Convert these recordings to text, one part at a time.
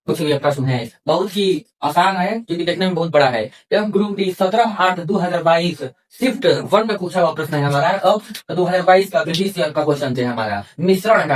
कुछ भी प्रश्न है, बहुत ही आसान है क्योंकि देखने में बहुत बड़ा है। एवं ग्रुप डी 17/8/2022 शिफ्ट 1 में पूछा हुआ प्रश्न है हमारा। अब 2022 का ब्रिटिश ईयर का क्वेश्चन है हमारा मिश्रण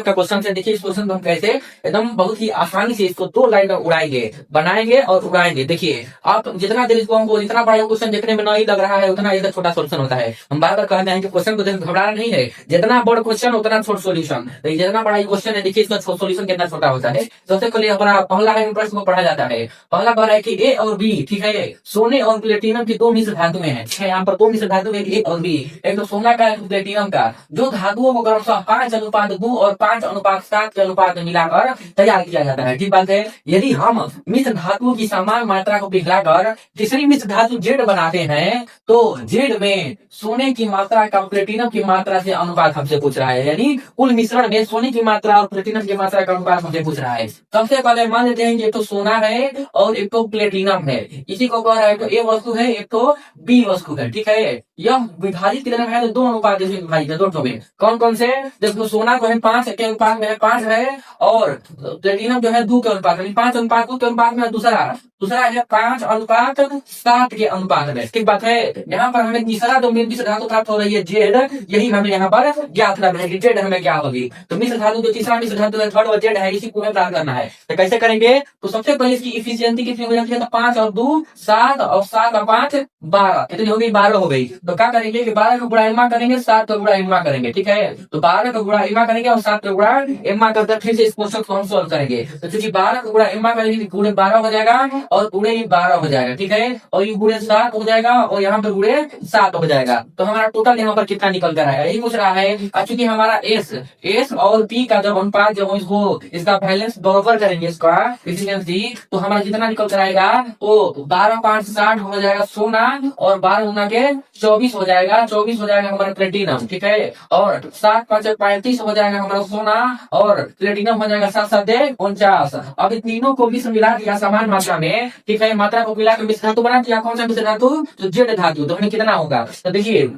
का क्वेश्चन है। देखिए इस क्वेश्चन को हम कैसे एकदम बहुत ही आसानी से इसको 2 लाइन में उड़ाएंगे, बनाएंगे और उड़ाएंगे। देखिए आप जितना देर इसको हमको जितना बड़ा क्वेश्चन देखने में नहीं लग रहा है उतना इसका छोटा सोल्यूशन होता है। हम बार बार कहते हैं कि क्वेश्चन को देखकर घबराना नहीं है, जितना बड़ा क्वेश्चन उतना छोटा सोल्यूशन। जितना बड़ा क्वेश्चन है देखिए इसका सोल्यूशन कितना छोटा होता है। सबसे पहले हमारा पहला है प्रश्न को पढ़ा जाता है। पहला कह रहा है कि ए और बी, ठीक है, सोने और प्लेटिनम की 2 मिश्र धातुएं हैं। ठीक है, यहाँ पर 2 मिश्र धातु है, ए और बी। एक तो सोना का, एक तो प्लेटिनम का, जो धातुओं को क्रमशः 5:2 और 5:7 के अनुपात में मिलाकर तैयार किया जाता है। ठीक बात है। यदि हम मिश्र धातुओं की समान मात्रा को पिघलाकर तीसरी मिश्र धातु जेड बनाते हैं तो जेड में सोने की मात्रा का प्लेटिनम की मात्रा से अनुपात हमसे पूछ रहा है। यानी कुल मिश्रण में सोने की मात्रा और प्लेटिनम की मात्रा का अनुपात हमसे पूछ रहा है। सबसे पहले मान लेते हैं कि एक तो सोना है और एक तो प्लेटिनम है। इसी को कह रहा है, तो ए वस्तु है, एक तो बी वस्तु है। ठीक है, यह विभाजित कितने में है तो 2 अनुपात जैसे विभाजित है, 2 में। कौन कौन से? देखो सोना जो है 5 के अनुपात में है, 5 है, और प्लेटिनम जो है 2 के अनुपात में, 5:2 के अनुपात में। दूसरा है 5:7 के अनुपात में। ठीक बात है। यहाँ पर हमें तीसरा जो मिश्र धातु प्राप्त हो रही है जेड, यही हमें यहाँ पर ज्ञात करना है कि जेड हमें क्या होगी। तो मिश्र धातु जो तीसरा मिश्र धातु है, थर्ड और जेड है, इसी को हमें प्राप्त करना है। तो कैसे करेंगे? तो सबसे पहले इसकी इफिशियंसी कितनी हो जाती है? तो 5 और 2 7 और 7 और 5 12, कितनी हो गई? 12 हो गई। तो क्या करेंगे कि 12 का गुणा इमा करेंगे, 7 का गुणा इमा करेंगे। ठीक है, तो 12 का गुणा इमा करेंगे और 7 का गुणा इमा करते फिर से इस क्वेश्चन को हम सोल्व करेंगे। तो चूंकि 12 का गुणा इमा करेंगे पूरे 12 हो जाएगा और पूरे ही 12 हो जाएगा। ठीक है, और ये पूरे 7 हो जाएगा और यहाँ पे पूरे 7 हो जाएगा। तो हमारा टोटल यहाँ पर कितना निकल कर आएगा यही पूछ रहा है। चूंकि हमारा एस और पी का जब अनुपात जब इसको इसका बैलेंस बराबर करेंगे, इसका इफिशियंसी, तो हमारा कितना निकल कर आएगा? तो 12 5 60 हो जाएगा सोना, और 12 गुना के 24 हो जाएगा, 24 हो जाएगा हमारा प्लेटिनम। ठीक है, और 7 5 35 हो जाएगा हमारा सोना, और प्लेटिनम हो जाएगा 7 7 49। अब इन तीनों को मिश्र मिला दिया समान मात्रा में। ठीक है, मात्रा को मिला के मिश्र धातु बना दिया। कौन सा मिश्र धातु? तो जेड धातु। तो हमें कितना होगा? तो देखिए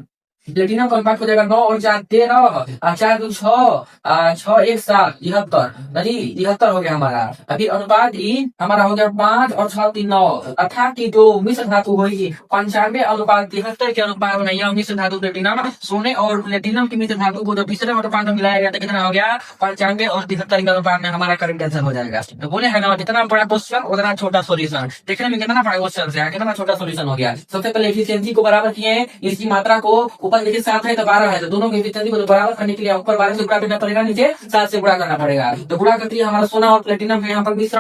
प्लेटिनम का अनुपात हो जाएगा 9 और 4 13, और 4 2 6, 6 1 7 73, नहीं 73 हो गया हमारा। अभी अनुपात ई हमारा हो गया 5 और 6 3 9, अर्थात की जो मिश्र धातु होगी 95:73 के अनुपात में यह मिश्र धातु प्लेटिनम, सोने और प्लेटिनम की मिश्र धातु को जब तीसरे अनुपात में मिलाया गया तो कितना हो गया? 95 और 73 के अनुपात में हमारा करेक्ट आंसर हो जाएगा। तो बोले है ना, जितना बड़ा क्वेश्चन उतना छोटा सोल्यूशन। देखने में कितना बड़ा क्वेश्चन है, कितना छोटा सोल्यूशन हो गया। सबसे पहले एफिशिएंसी को बराबर किए, इसकी मात्रा को ऊपर देखिए 7 है तो 12 है, तो दोनों की एफिशिएंसी को बराबर करने के लिए ऊपर 12 से गुणा करना पड़ेगा, नीचे 7 से गुणा करना पड़ेगा। तो गुणा करते हमारा सोना और प्लेटिनम है यहाँ पर मिश्रण